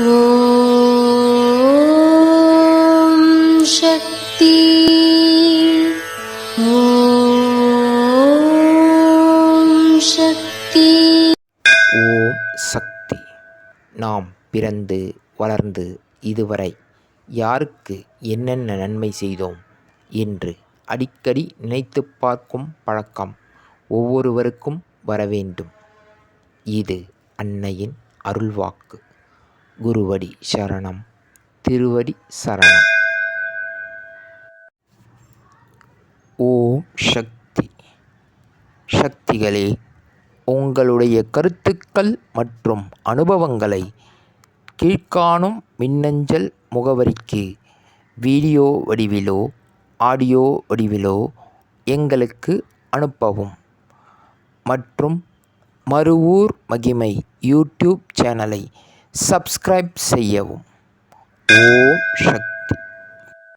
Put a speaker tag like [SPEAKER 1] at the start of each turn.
[SPEAKER 1] ஓம் சக்தி. ஓம் சக்தி.
[SPEAKER 2] ஓம் சக்தி. நாம் பிறந்து வளர்ந்து இதுவரை யாருக்கு என்னென்ன நன்மை செய்தோம் என்று அடிக்கடி நினைத்து பார்க்கும் பழக்கம் ஒவ்வொருவருக்கும் வரவேண்டும். இது அன்னையின் அருள்வாக்கு. குருவடி சரணம், திருவடி சரணம். ஓம் சக்தி. சக்திகளே, உங்களுடைய கருத்துக்கள் மற்றும் அனுபவங்களை கீழ்காணும் மின்னஞ்சல் முகவரிக்கு வீடியோ வடிவிலோ ஆடியோ வடிவிலோ எங்களுக்கு அனுப்பவும். மற்றும் மறுவூர் மகிமை யூடியூப் சேனலை சப்ஸ்கிரைப் செய்யவும். ஓம் சக்தி.